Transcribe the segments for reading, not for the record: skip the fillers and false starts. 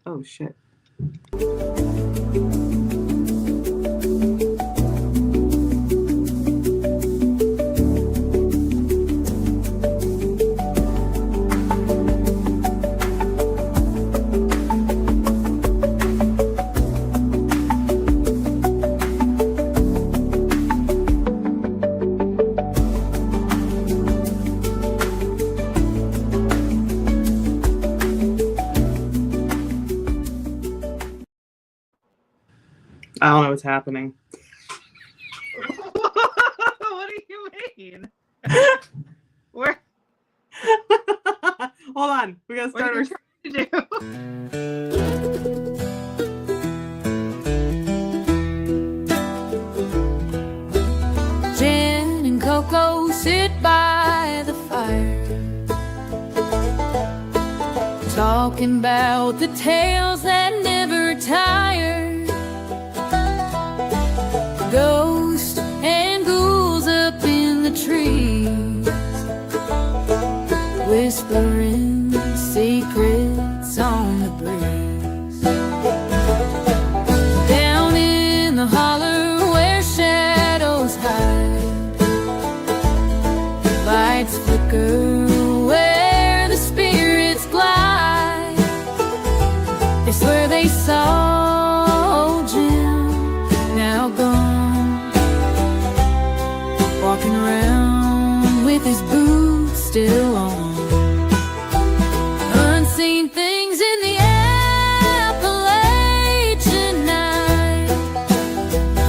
Oh, shit. I don't know what's happening. What do you mean? Where? Hold on. We gotta start What are you trying to do? Jen and Coco sit by the fire, talking about the tales that never tire. Ghosts and ghouls up in the trees, whispering secrets on the breeze. Down in the holler where shadows hide, lights flicker where the spirits glide. They swear they saw Jim, now gone, walking around with his boots still on. Unseen things in the Appalachian night,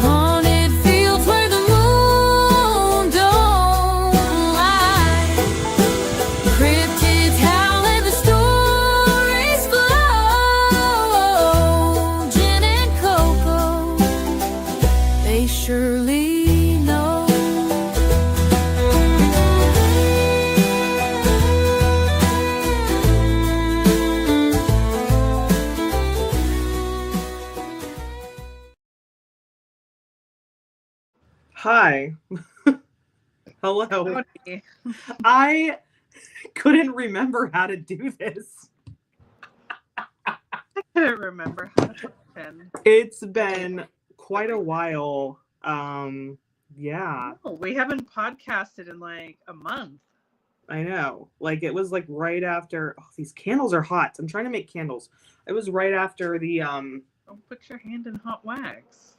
haunted fields where the moon don't lie. Cryptids howl and the stories flow. Jen and Coco, they surely know. Hi. Hello. Howdy. I couldn't remember how to do this. I couldn't remember how to open. It's been quite a while. Yeah, Oh, we haven't podcasted in like a month. I know. Like it was like right after. Oh, these candles are hot. I'm trying to make candles. It was right after the Don't put your hand in hot wax.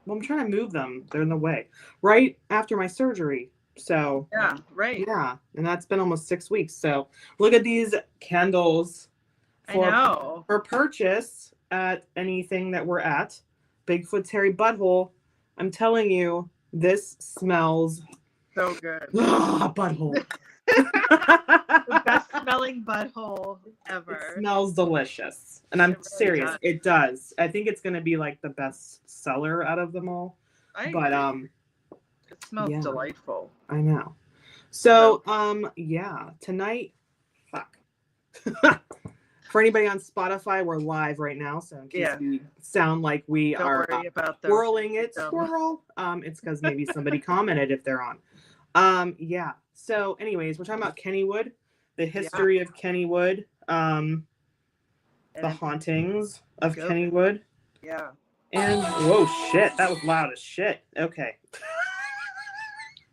Well, I'm trying to move them. They're in the way. Right after my surgery. So Yeah, right. yeah, and that's been almost 6 weeks. So look at these candles I know. for purchase at anything that we're at. Bigfoot's hairy butthole. I'm telling you, this smells So good. butthole. The best smelling butthole ever. It smells delicious. And I'm It really serious. does. It does. I think it's gonna be like the best seller out of them all. But agree. It smells yeah. delightful. I know. So yeah, tonight for anybody on Spotify, we're live right now, so in case we sound like we Don't are worry about the twirling it, swirl. It's because maybe somebody commented if they're on. Yeah. So, anyways, we're talking about Kennywood, the history of Kennywood, the hauntings of Kennywood. Yeah. And whoa, shit, that was loud as shit. Okay.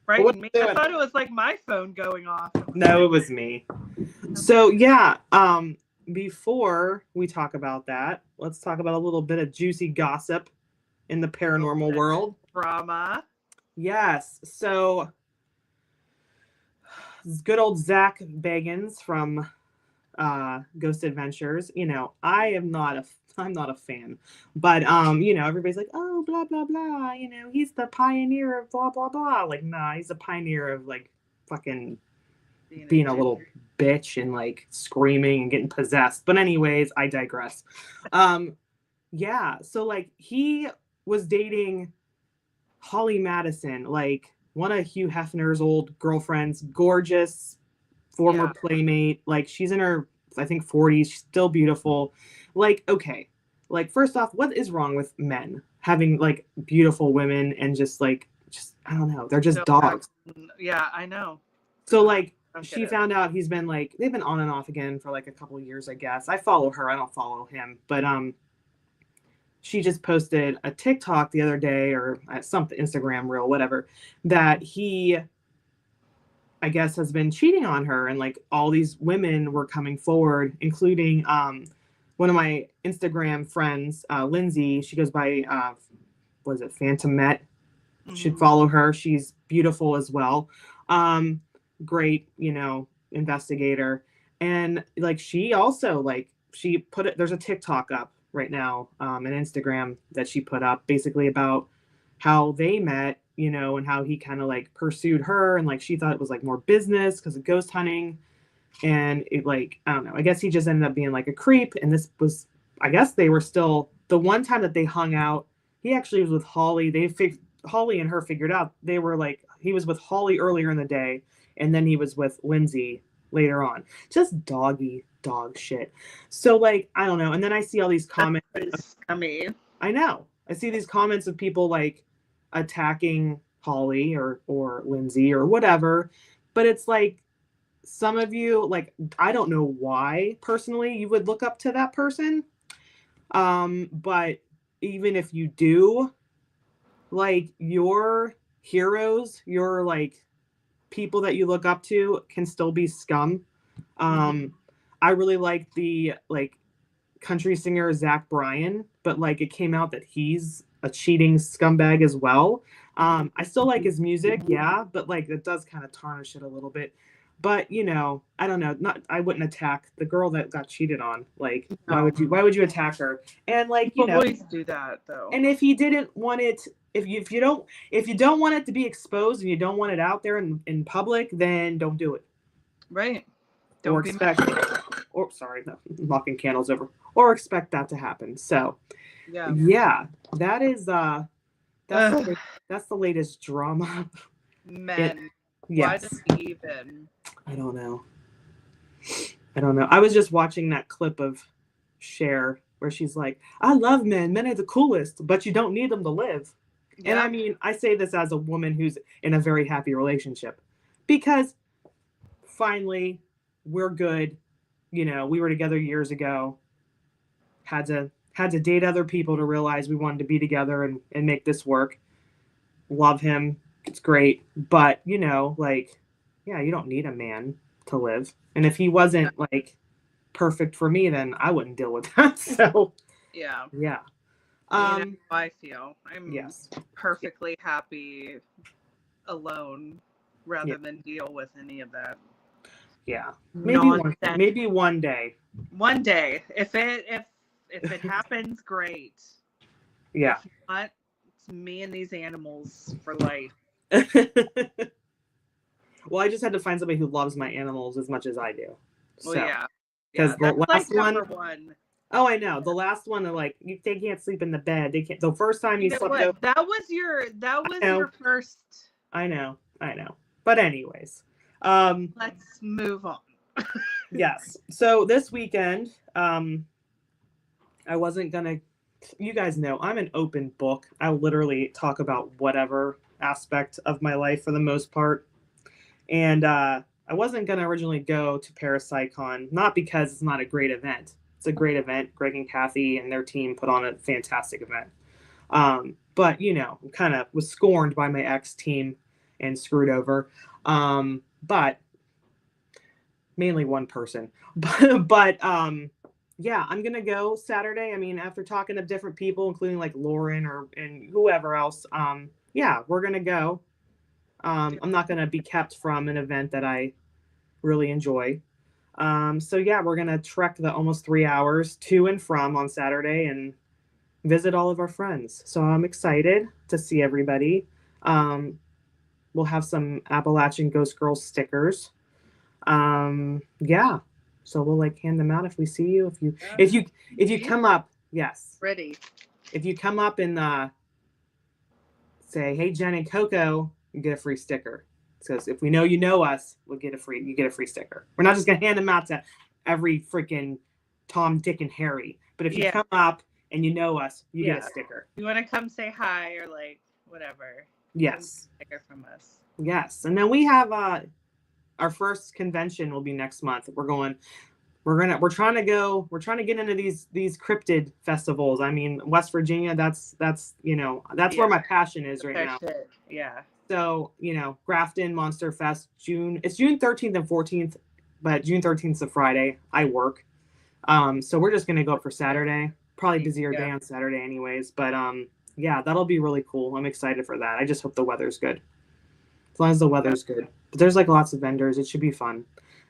Right. I thought it was like my phone going off. No, it was me. So yeah, before we talk about that, let's talk about a little bit of juicy gossip in the paranormal world. Drama. Yes. So good old Zach Bagans from Ghost Adventures. You know, I'm not a fan, but you know, everybody's like, oh, blah blah blah. You know, he's the pioneer of blah blah blah. Like, nah, he's a pioneer of like fucking being a little bitch and like screaming and getting possessed. But anyways, I digress. Yeah, so like he was dating Holly Madison, like one of Hugh Hefner's old girlfriends, gorgeous former playmate. Like she's in her, I think, 40s, she's still beautiful. Like, okay, like first off, what is wrong with men having like beautiful women and just I don't know, they're just dogs. Yeah, I know. So like she found out he's been like, they've been on and off again for like a couple of years, I guess. I follow her, I don't follow him, but she just posted a TikTok the other day, or something, Instagram reel, whatever, that he, I guess, has been cheating on her, and like all these women were coming forward, including one of my Instagram friends, Lindsay. She goes by what is it, Phantom Met? Should follow her. She's beautiful as well. Great, investigator. And like she also, like, she put it, there's a TikTok up right now, an Instagram that she put up basically about how they met, and how he kind of like pursued her, and like she thought it was like more business because of ghost hunting. And it, like, I don't know, I guess he just ended up being like a creep. And this was, I guess they were still, the one time that they hung out, he actually was with Holly. Holly and her figured out they were like, he was with Holly earlier in the day, and then he was with Lindsay later on. Just dog shit. So like, I don't know. And then I see all these comments. I know. I see these comments of people like attacking Holly or Lindsay or whatever. But it's like, some of you, like, I don't know why personally you would look up to that person. But even if you do, like, your heroes, your like people that you look up to can still be scum. I really like the like country singer Zach Bryan, but like it came out that he's a cheating scumbag as well. I still like his music, yeah, but like it does kind of tarnish it a little bit. But I don't know. I wouldn't attack the girl that got cheated on. Like, no. Why would you attack her? And like, People always do that though. And if he didn't want it, if you don't want it to be exposed and you don't want it out there in public, then don't do it. Right. Don't expect. Sorry, no, I'm knocking candles over. Or expect that to happen. So, yeah, that is that's the latest drama. Men. Yes. Why does he even? I don't know. I was just watching that clip of Cher where she's like, I love men. Men are the coolest, but you don't need them to live. Yeah. And I mean, I say this as a woman who's in a very happy relationship, because finally we're good. We were together years ago, had to date other people to realize we wanted to be together and make this work. Love him. It's great. But, like, yeah, you don't need a man to live. And if he wasn't like perfect for me, then I wouldn't deal with that. So, yeah. How I feel. I'm perfectly happy alone rather than deal with any of that. Yeah. Maybe one day. One day. If it happens, great. Yeah. If not, it's me and these animals for life. Well, I just had to find somebody who loves my animals as much as I do. Well, so, because the last like number one. Oh, I know. The last one, like, they can't sleep in the bed. They can't. The first time you slept over, that was your first. I know. But anyways, let's move on. Yes. So this weekend, I wasn't gonna. You guys know I'm an open book. I literally talk about whatever aspect of my life for the most part. And I wasn't going to originally go to ParasiteCon, not because it's not a great event. It's a great event. Greg and Kathy and their team put on a fantastic event. But, kind of was scorned by my ex-team and screwed over. But mainly one person. But yeah, I'm going to go Saturday. I mean, after talking to different people, including like Lauren and whoever else, yeah, we're going to go. I'm not going to be kept from an event that I really enjoy. So yeah, we're going to trek the almost 3 hours to and from on Saturday and visit all of our friends. So I'm excited to see everybody. We'll have some Appalachian Ghost Girls stickers. Yeah. So we'll like hand them out if we see you. If you come up, yes. Ready. If you come up and say, hey, Jen and Coco, you get a free sticker. Because if we know you know us, you get a free sticker. We're not just gonna hand them out to every freaking Tom, Dick, and Harry. But if you come up and you know us, you get a sticker. You want to come say hi or like whatever. Yes. Sticker from us. Yes, and then we have our our first convention will be next month. We're trying to get into these cryptid festivals. I mean, West Virginia, that's where my passion is right now. Yeah. So, Grafton Monster Fest, it's June 13th and 14th, but June 13th is a Friday. I work. So we're just going to go up for Saturday, probably busier day on Saturday anyways. But, yeah, that'll be really cool. I'm excited for that. I just hope the weather's good. As long as the weather's good. But there's like lots of vendors. It should be fun. And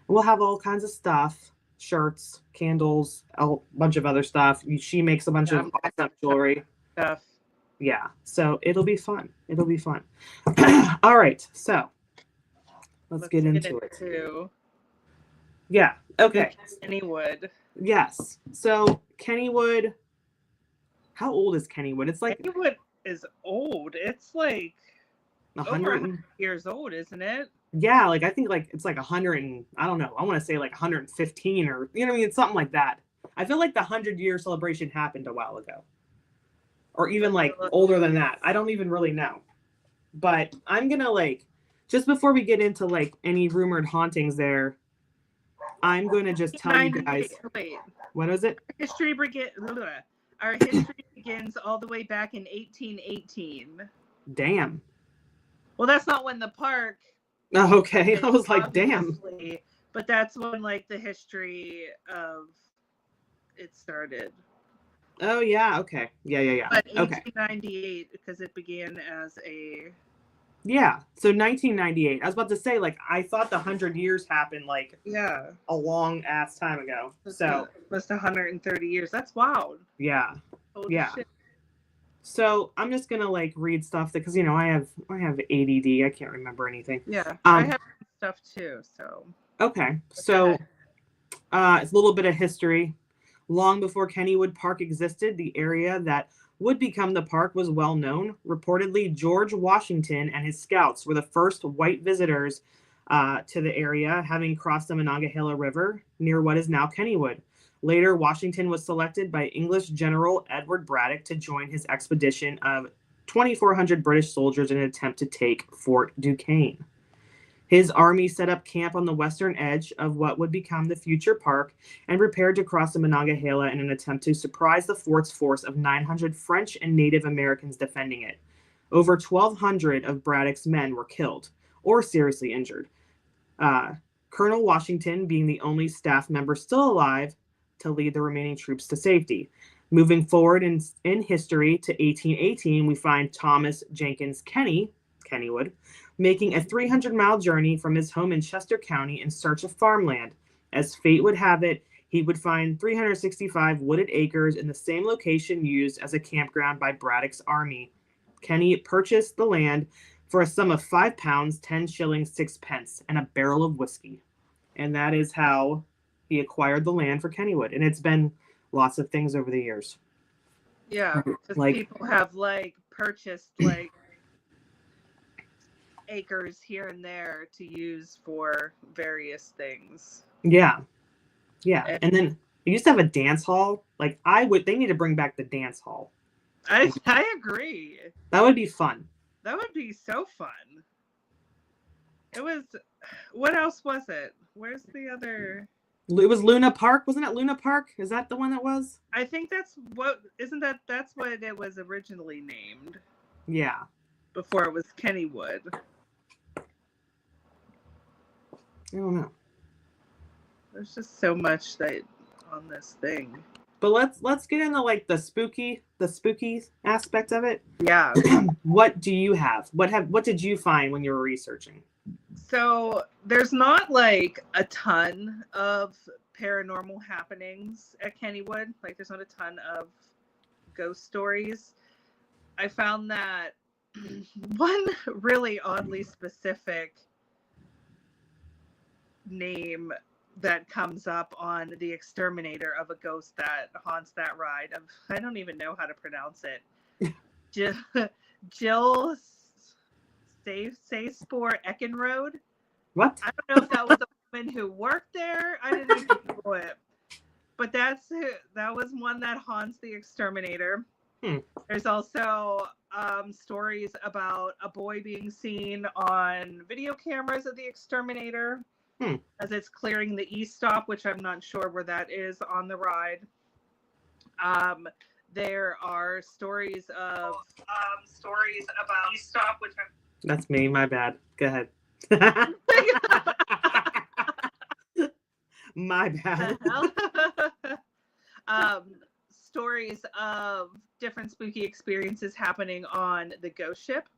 we'll have all kinds of stuff, shirts, candles, a bunch of other stuff. She makes a bunch of awesome jewelry. Stuff. Yeah. So it'll be fun. It'll be fun. All right. So let's get into it. Yeah. Okay. Kennywood. Yes. So Kennywood. How old is Kennywood? It's like Kennywood is old. It's like 100 years old, isn't it? Yeah, like I think like it's like 100 and I don't know. I want to say like 115 or you know what I mean, it's something like that. I feel like the 100-year celebration happened a while ago. Or even like older than that. I don't even really know. But I'm going to like just before we get into like any rumored hauntings there, I'm going to just tell you guys. Wait. What is it? Our history begins all the way back in 1818. Damn. Well, that's not when the park. Oh, okay. I was like, damn. But that's when like the history of it started. Oh yeah. Okay. Yeah. But okay. 1898 because it began as a. Yeah. So 1998. I was about to say like I thought the 100 years happened like a long ass time ago. So almost 130 years. That's wild. Yeah. Holy yeah. Shit. So I'm just gonna like read stuff because I have ADD. I can't remember anything. Yeah, I have stuff too. So okay, so it's a little bit of history. Long before Kennywood Park existed, the area that would become the park was well known. Reportedly, George Washington and his scouts were the first white visitors to the area, having crossed the Monongahela River near what is now Kennywood. Later, Washington was selected by English General Edward Braddock to join his expedition of 2,400 British soldiers in an attempt to take Fort Duquesne. His army set up camp on the western edge of what would become the future park and prepared to cross the Monongahela in an attempt to surprise the fort's force of 900 French and Native Americans defending it. Over 1,200 of Braddock's men were killed or seriously injured. Colonel Washington being the only staff member still alive to lead the remaining troops to safety. Moving forward in history to 1818, we find Thomas Jenkins Kennywood, making a 300-mile journey from his home in Chester County in search of farmland. As fate would have it, he would find 365 wooded acres in the same location used as a campground by Braddock's army. Kenny purchased the land for a sum of £5, 10 shillings, 6 pence, and a barrel of whiskey. And that is how he acquired the land for Kennywood. And it's been lots of things over the years. Yeah, because like, people have like purchased like acres here and there to use for various things. Yeah. And then it used to have a dance hall. Like they need to bring back the dance hall. I agree. That would be fun. That would be so fun. It was, what else was it? Where's the other? It was Luna Park. Wasn't it Luna Park? Is that the one that was? I think that's what it was originally named. Yeah. Before it was Kennywood. I don't know. There's just so much that on this thing. But let's get into like the spooky aspect of it. Yeah. What do you have? What did you find when you were researching? So there's not like a ton of paranormal happenings at Kennywood. Like there's not a ton of ghost stories. I found that one really oddly specific name that comes up on The Exterminator of a ghost that haunts that ride. I don't even know how to pronounce it. Jill Spore Eckenroad. What? I don't know if that was a woman who worked there. I didn't even know it. But that was one that haunts The Exterminator. There's also stories about a boy being seen on video cameras of The Exterminator. as it's clearing the E-stop, which I'm not sure where that is on the ride. There are stories about E-stop, which That's me. My bad. Go ahead. My bad. Stories of different spooky experiences happening on the ghost ship.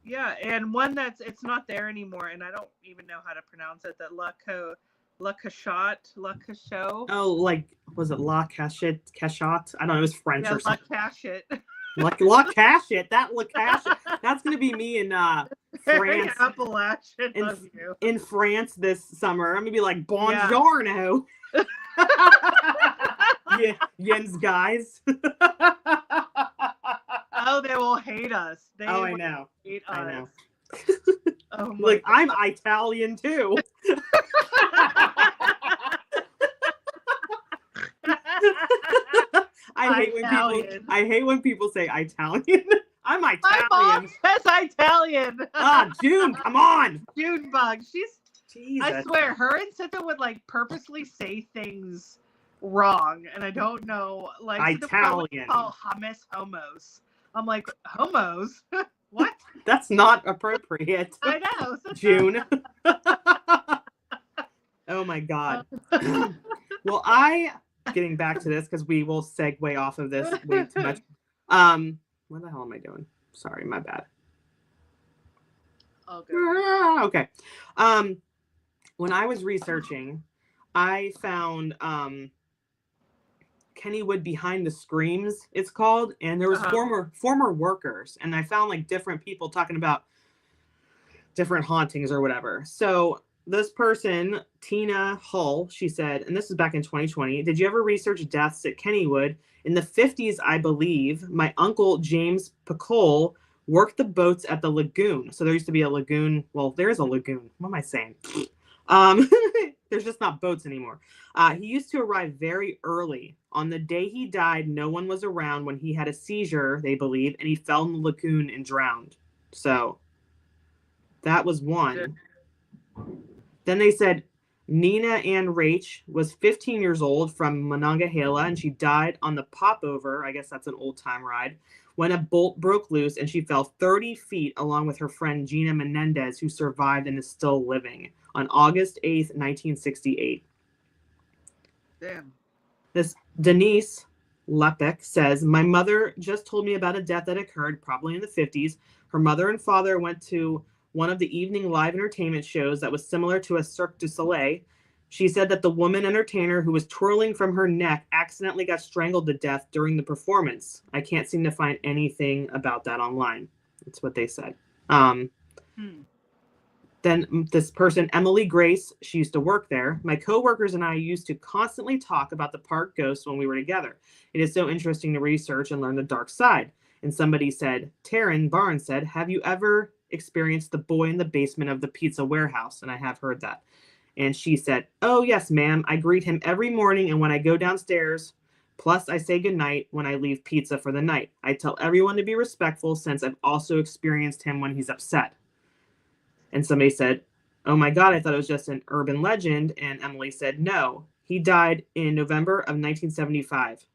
Yeah, and one it's not there anymore, and I don't even know how to pronounce it. That La Cachot. Oh, like, was it La Cachette? Cachot? I don't know. It was French or something. La Cachot. La Cachette. That La Cachette. That's gonna be me in France. Appalachian of you. In France this summer. I'm gonna be like, Buongiorno. Yeah, Jens guys. Oh, they will hate us. I know. Hate us. I know. Oh my like, God. I'm Italian too. I hate when people say Italian. I'm Italian. My mom says Italian. June, come on. June bug. Jesus. I swear, her and Sita would like purposely say things wrong, and I don't know. Like Italian. Call hummus homos. I'm like, homos? What? That's not appropriate. I know. June. Oh my God. Well, getting back to this because we will segue off of this way too much. What the hell am I doing? Sorry, my bad. Okay. When I was researching, I found Kennywood Behind the Screams, it's called, and there was former workers, and I found like different people talking about different hauntings or whatever. So this person, Tina Hull, she said, and this is back in 2020, did you ever research deaths at Kennywood? In the 50s, I believe, my uncle James Pacole worked the boats at the lagoon. So there used to be a lagoon. Well, there is a lagoon. What am I saying? There's just not boats anymore. He used to arrive very early. On the day he died, no one was around when he had a seizure, they believe, and he fell in the lagoon and drowned. So that was one. Then they said Nina Ann Rach was 15 years old from Monongahela, and she died on the popover, I guess that's an old-time ride, when a bolt broke loose, and she fell 30 feet along with her friend Gina Menendez, who survived and is still living, on August 8th, 1968. Damn. This Denise Lepek says, my mother just told me about a death that occurred probably in the 50s. Her mother and father went to one of the evening live entertainment shows that was similar to a Cirque du Soleil. She said that the woman entertainer who was twirling from her neck accidentally got strangled to death during the performance. I can't seem to find anything about that online. That's what they said. Then this person, Emily Grace, she used to work there. My coworkers and I used to constantly talk about the park ghosts when we were together. It is so interesting to research and learn the dark side. And somebody said, Taryn Barnes said, have you ever experienced the boy in the basement of the pizza warehouse? And I have heard that. And she said, oh, yes, ma'am. I greet him every morning. And when I go downstairs, plus I say goodnight when I leave pizza for the night. I tell everyone to be respectful since I've also experienced him when he's upset. And somebody said, oh my God, I thought it was just an urban legend. And Emily said, no, he died in November of 1975.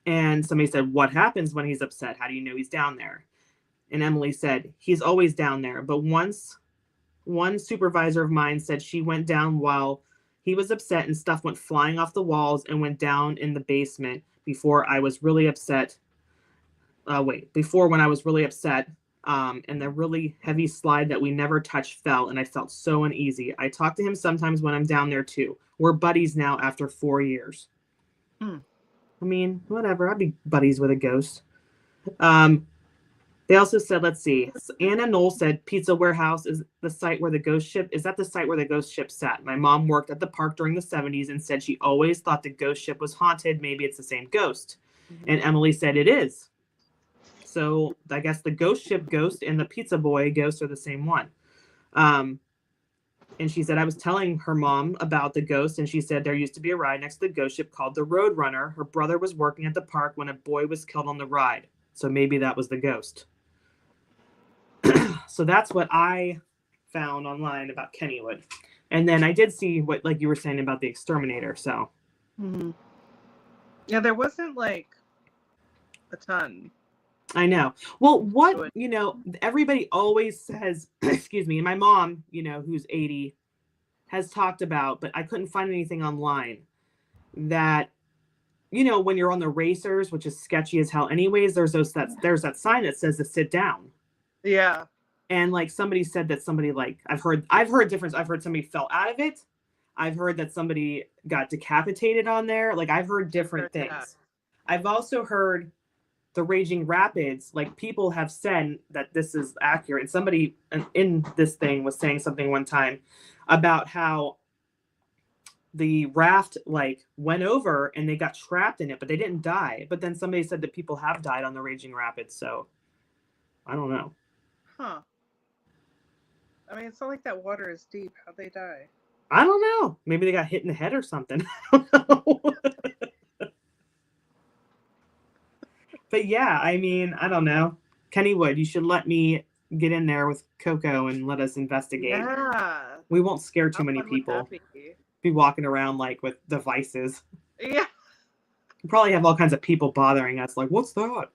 And somebody said, what happens when he's upset? How do you know he's down there? And Emily said, he's always down there. But once one supervisor of mine said she went down while he was upset and stuff went flying off the walls and went down in the basement before I was really upset. Before when I was really upset. And the really heavy slide that we never touched fell, and I felt so uneasy. I talk to him sometimes when I'm down there too. We're buddies now after 4 years. I mean, whatever. I'd be buddies with a ghost. They also said, let's see. Anna Knoll said Pizza Warehouse is the site where the ghost ship is that the site where the ghost ship sat. My mom worked at the park during the 70s and said she always thought the ghost ship was haunted. Maybe it's the same ghost. And Emily said it is. So I guess the ghost ship ghost and the pizza boy ghost are the same one. And she said, I was telling her mom about the ghost, and she said there used to be a ride next to the ghost ship called the Road Runner. Her brother was working at the park when a boy was killed on the ride. So maybe that was the ghost. So that's what I found online about Kennywood. And then I did see what, like you were saying about the exterminator. So Yeah, there wasn't like a ton. I know. Well, what, you know, everybody always says, excuse me, and my mom, you know, who's 80, has talked about, but I couldn't find anything online, that, you know, when you're on the racers, which is sketchy as hell anyways, there's that sign that says to sit down. Yeah. And like somebody said that somebody, like, I've heard difference. I've heard somebody fell out of it. I've heard that somebody got decapitated on there. Like, I've heard different things. That. I've also heard the Raging Rapids, like, people have said that this is accurate. And somebody in this thing was saying something one time about how the raft, like, went over and they got trapped in it, but they didn't die. But then somebody said that people have died on the Raging Rapids. So I don't know. Huh. I mean, it's not like that water is deep. How'd they die? I don't know. Maybe they got hit in the head or something. I don't know. But yeah, I mean, I don't know. Kennywood, you should let me get in there with Coco and let us investigate. Yeah. We won't scare too many people. Be walking around like with devices. Yeah. We probably have all kinds of people bothering us. Like, what's that?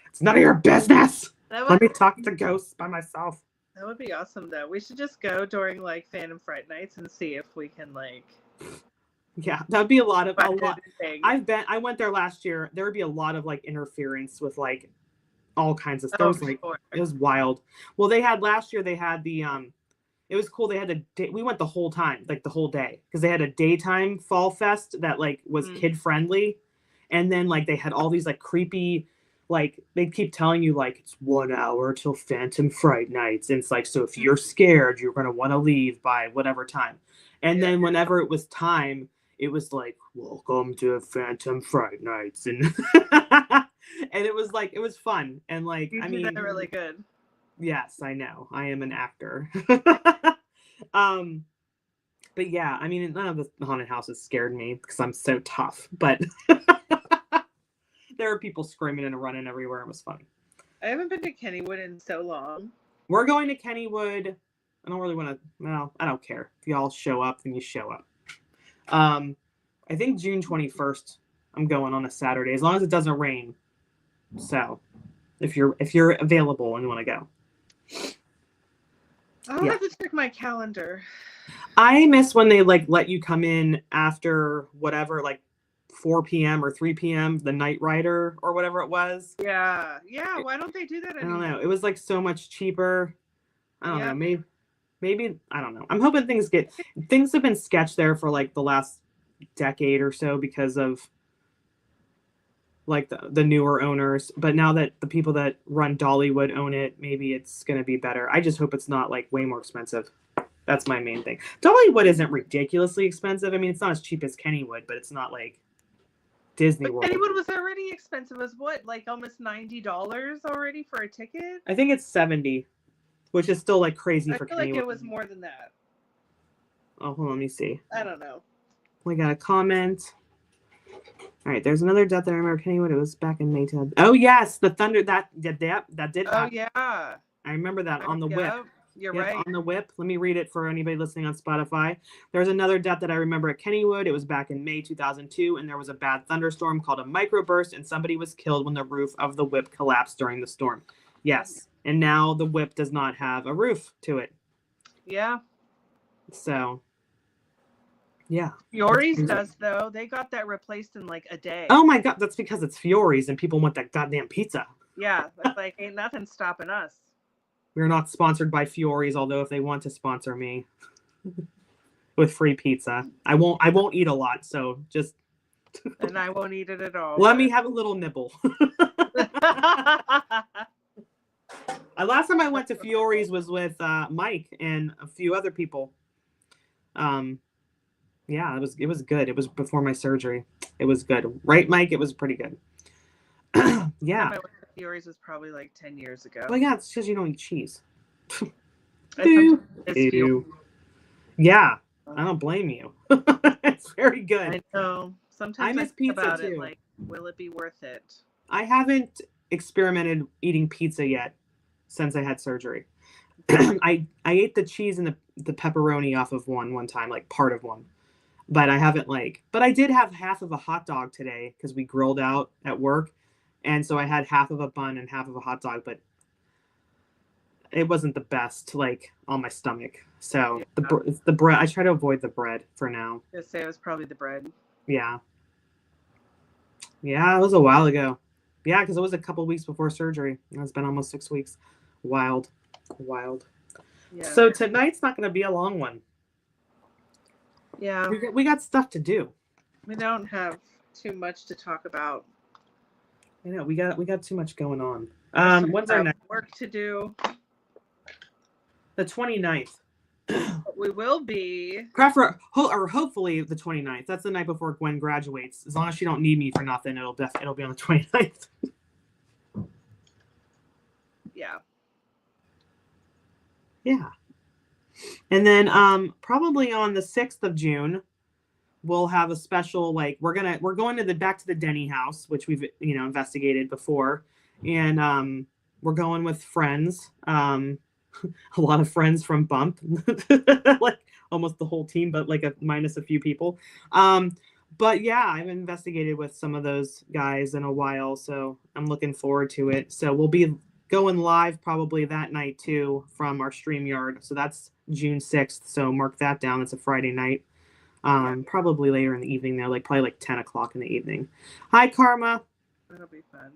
It's none of your business. Let me talk to ghosts by myself. That would be awesome, though. We should just go during like Phantom Fright nights and see if we can like. Yeah, that'd be a lot. I went there last year. There would be a lot of like interference with like all kinds of stuff. It was wild. Well, they had last year. They had the it was cool. They had we went the whole time, like the whole day, because they had a daytime fall fest that like was kid friendly, and then like they had all these like creepy. Like, they keep telling you, like, it's 1 hour till Phantom Fright nights. And it's like, so if you're scared, you're going to want to leave by whatever time. And then whenever it was time, it was like, welcome to Phantom Fright nights. And and it was like, it was fun. And like, I mean, they're really good. Yes, I know. I am an actor. But yeah, I mean, none of the haunted houses scared me because I'm so tough. But there were people screaming and running everywhere. It was fun. I haven't been to Kennywood in so long. We're going to Kennywood. I don't really want to. Well, I don't care. If y'all show up, then you show up. I think June 21st. I'm going on a Saturday, as long as it doesn't rain. So, if you're available and you want to go, I'll have to check my calendar. I miss when they like let you come in after whatever, like 4 p.m. or 3 p.m. the Night Rider or whatever it was. Yeah. Why don't they do that anymore? I don't know. It was like so much cheaper. I don't know. Maybe I don't know. I'm hoping things have been sketched there for like the last decade or so because of like the newer owners. But now that the people that run Dollywood own it, maybe it's going to be better. I just hope it's not like way more expensive. That's my main thing. Dollywood isn't ridiculously expensive. I mean, it's not as cheap as Kennywood, but it's not like Disney World. Kennywood was already expensive as what? Like almost $90 already for a ticket? I think it's $70, which is still like crazy for Kennywood. I feel like it was more than that. Oh, hold on, let me see. I don't know. We got a comment. All right, there's another death that I remember Kennywood. It was back in May 10th. Oh yes, the thunder that did happen. Oh yeah. I remember that on the whip. You're right. On the whip. Let me read it for anybody listening on Spotify. There's another death that I remember at Kennywood. It was back in May 2002, and there was a bad thunderstorm called a microburst, and somebody was killed when the roof of the whip collapsed during the storm. Yes, and now the whip does not have a roof to it. Yeah. So, yeah. Fiore's does, though. They got that replaced in like a day. Oh my God, that's because it's Fiore's and people want that goddamn pizza. Yeah, it's like ain't nothing stopping us. We're not sponsored by Fiore's, although if they want to sponsor me with free pizza, I won't eat a lot, so just and I won't eat it at all. Let me have a little nibble. Last time I went to Fiore's was with Mike and a few other people. Yeah, it was good. It was before my surgery. It was good, right, Mike? It was pretty good. Yeah. Fiore's was probably like 10 years ago. Well, yeah, it's because you don't eat cheese. Ew. Yeah, I don't blame you. It's very good. I know. Sometimes I miss pizza about too. It, like, will it be worth it? I haven't experimented eating pizza yet, since I had surgery. I ate the cheese and the pepperoni off of one time, like part of one. But I haven't but I did have half of a hot dog today because we grilled out at work. And so I had half of a bun and half of a hot dog, but it wasn't the best, on my stomach. So Yeah. it's the bread. I try to avoid the bread for now. I'd say it was probably the bread. Yeah. Yeah, it was a while ago. Yeah, because it was a couple weeks before surgery. It's been almost 6 weeks. Wild. Yeah. So tonight's not going to be a long one. Yeah. We got stuff to do. We don't have too much to talk about. I know we got too much going on. When's our next work to do? The 29th. We will be. Hopefully the 29th. That's the night before Gwen graduates. As long as she don't need me for nothing, it'll be on the 29th. Yeah. Yeah. And then probably on the 6th of June, we'll have a special, we're going to back to the Denny house, which we've investigated before. And we're going with friends. A lot of friends from Bump. Almost the whole team, but minus a few people. But yeah, I've investigated with some of those guys in a while, so I'm looking forward to it. So we'll be going live probably that night too from our StreamYard. So that's June 6th. So mark that down. It's a Friday night. Probably later in the evening though, probably 10 o'clock in the evening. Hi, Karma. That'll be fun.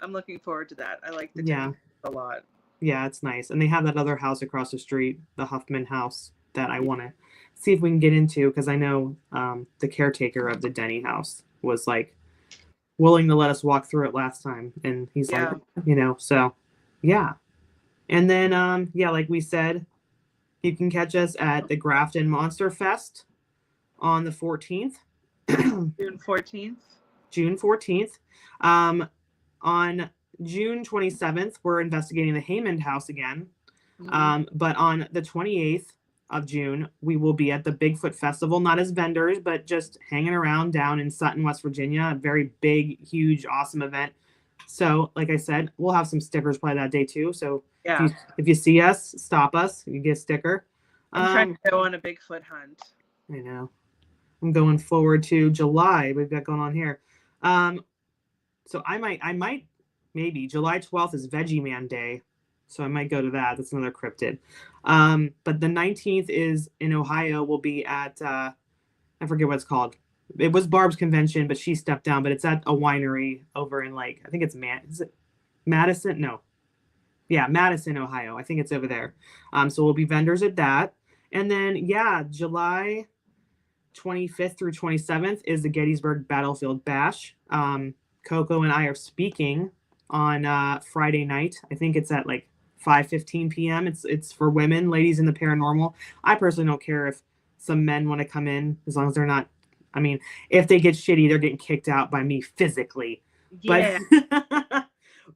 I'm looking forward to that. I like the Denny a lot. Yeah, it's nice. And they have that other house across the street, the Huffman house, that I want to see if we can get into, because I know the caretaker of the Denny house was willing to let us walk through it last time. And he's so yeah. And then, like we said, you can catch us at the Grafton Monster Fest on the 14th. June 14th. June 14th. On June 27th, we're investigating the Haymond house again. Mm-hmm. But on the 28th of June, we will be at the Bigfoot Festival, not as vendors, but just hanging around down in Sutton, West Virginia. A very big, huge, awesome event. So, like I said, we'll have some stickers probably that day too. So yeah, if you see us, stop us. You get a sticker. I'm trying to go on a Bigfoot hunt. I know. I'm going forward to July. We've got going on here. So I might, maybe July 12th is Veggie Man Day. So I might go to that. That's another cryptid. But the 19th is in Ohio. We'll be at, I forget what it's called. It was Barb's convention, but she stepped down. But it's at a winery over in I think it's is it Madison? No. Yeah, Madison, Ohio. I think it's over there. So we'll be vendors at that. And then, yeah, July 25th through 27th is the Gettysburg Battlefield Bash. Coco and I are speaking on Friday night. I think it's at 5:15 p.m. It's for women, ladies in the paranormal. I personally don't care if some men want to come in, as long as they're not. I mean, if they get shitty, they're getting kicked out by me physically. Yeah.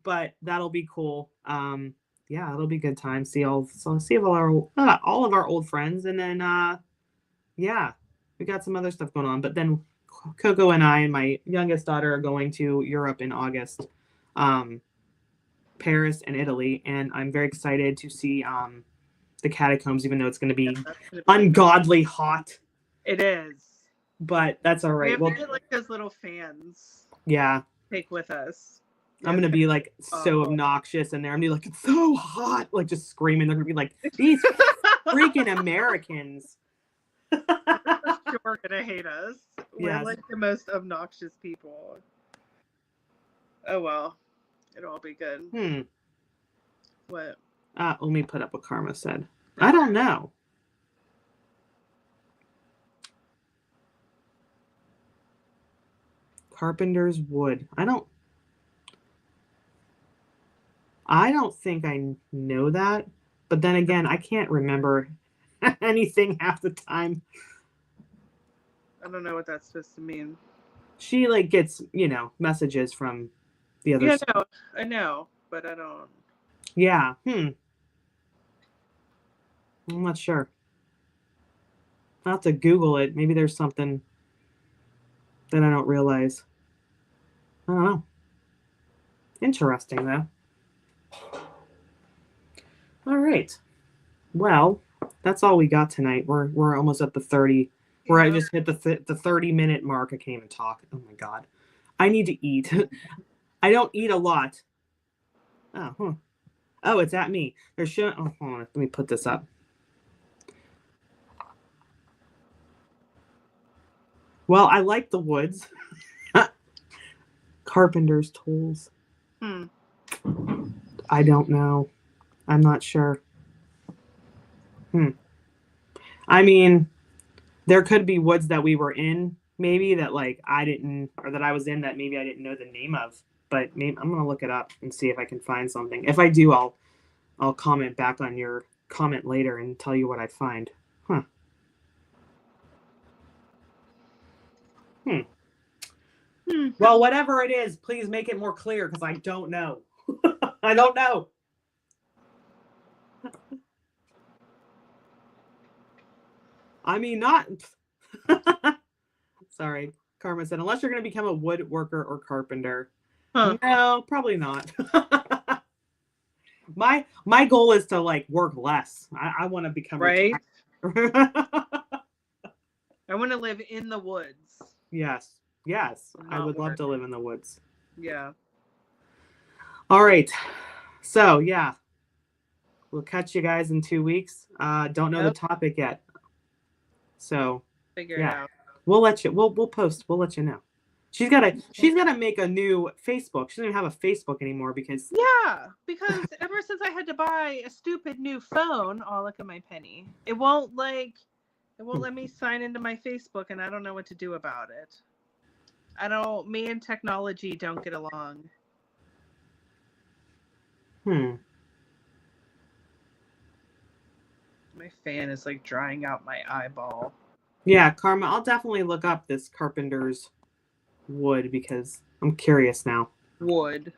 But that'll be cool. Yeah, it'll be a good time. See all of our old friends, and then yeah, we got some other stuff going on. But then Coco and I and my youngest daughter are going to Europe in August, Paris and Italy, and I'm very excited to see the catacombs, even though it's going to be ungodly hot. It is, but that's all right. We'll get those little fans. Yeah, take with us. I'm gonna be so obnoxious in there. I'm gonna be it's so hot, just screaming. They're gonna be these freaking Americans. Sure gonna hate us. We're the most obnoxious people. Oh well, it'll all be good. What? Let me put up what Karma said. I don't know. Carpenter's wood. I don't think I know that, but then again, I can't remember anything half the time. I don't know what that's supposed to mean. She gets, messages from the other. Yeah, no, I know, but I don't. Yeah. I'm not sure. I'll have to Google it. Maybe there's something that I don't realize. I don't know. Interesting though. All right. Well, that's all we got tonight. We're almost at the 30. Where I just hit the 30-minute mark. I can't even talk. Oh my god. I need to eat. I don't eat a lot. Oh, huh. Oh, it's at me. There's hold on. Let me put this up. Well, I like the woods. Carpenter's tools. I don't know. I'm not sure. I mean, there could be woods that we were in, maybe that like I didn't, or that I was in that maybe I didn't know the name of. But maybe I'm gonna look it up and see if I can find something. If I do, I'll comment back on your comment later and tell you what I find. Huh. Well, whatever it is, please make it more clear because I don't know. I don't know. I mean, not. Sorry, Karma said, unless you're going to become a woodworker or carpenter. No, probably not. My goal is to like work less. I want to become right. I want to live in the woods. Yes. I would love to live in the woods. Yeah. All right. So yeah, we'll catch you guys in 2 weeks. Don't know the topic yet. So figure it out. We'll let you. We'll post. We'll let you know. She's gotta make a new Facebook. She doesn't even have a Facebook anymore because ever since I had to buy a stupid new phone, oh look at my penny. It won't let me sign into my Facebook, and I don't know what to do about it. Me and technology don't get along. My fan is like drying out my eyeball. Yeah, Karma, I'll definitely look up this carpenter's wood because I'm curious now. Wood.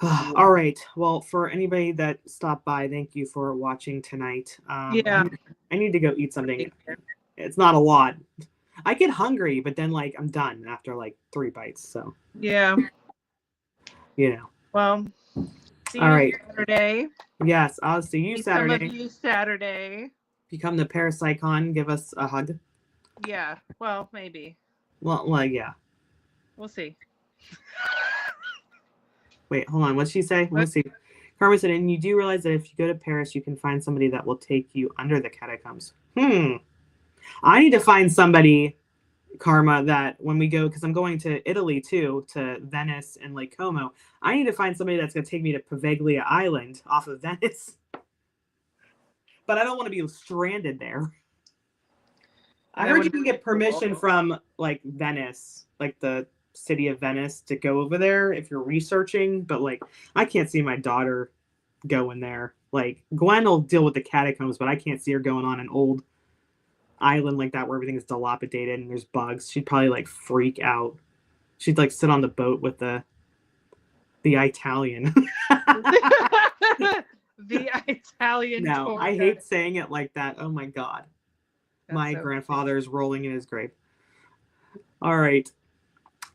All right. Well, for anybody that stopped by, thank you for watching tonight. I need to go eat something. It's not a lot. I get hungry, but then like I'm done after like 3 bites. So yeah, Well, see you Saturday. Yes, I'll see you Saturday. Some of you Saturday. Become the Parapsychon. Give us a hug. Yeah. Well, maybe. Well, yeah. We'll see. Wait, hold on. What'd she say? Let me see. Karma said, and you do realize that if you go to Paris, you can find somebody that will take you under the catacombs. I need to find somebody, Karma, that when we go, because I'm going to Italy too, to Venice and Lake Como. I need to find somebody that's going to take me to Poveglia Island off of Venice. But I don't want to be stranded there. I heard you can get permission from like Venice, like the city of Venice, to go over there if you're researching. But like, I can't see my daughter going there. Like, Gwen will deal with the catacombs, but I can't see her going on an old island like that where everything is dilapidated and there's bugs. She'd probably like freak out. She'd like sit on the boat with the Italian. The Italian. No, I hate saying it like that. Oh my god. My grandfather is rolling in his grave. All right.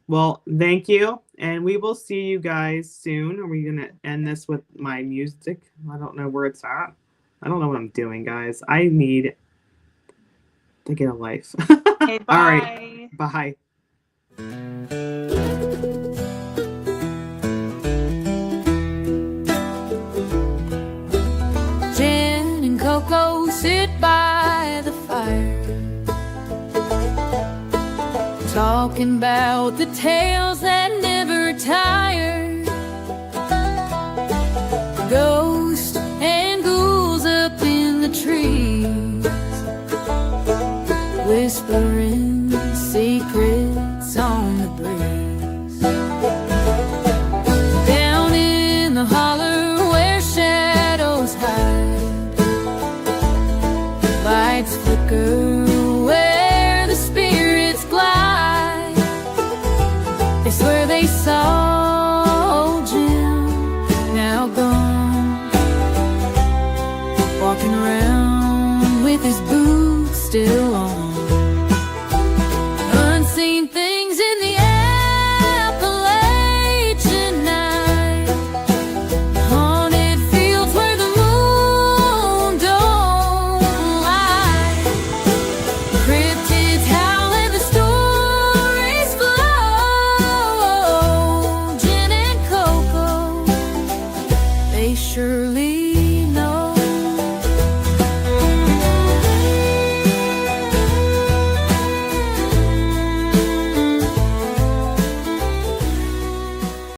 Well, thank you. And we will see you guys soon. Are we going to end this with my music? I don't know where it's at. I don't know what I'm doing, guys. I need to get a life. Okay, bye. All right. Bye. Jen and Coco sit by the fire, talking about the tales that never tire. Ghosts and ghouls up in the trees, whispering secrets on the breeze. Down in the holler where shadows hide, lights flicker where the spirits glide. They swear they saw Jim, now gone, walking around with his boots still on. Unseen things in the Appalachian night, haunted surely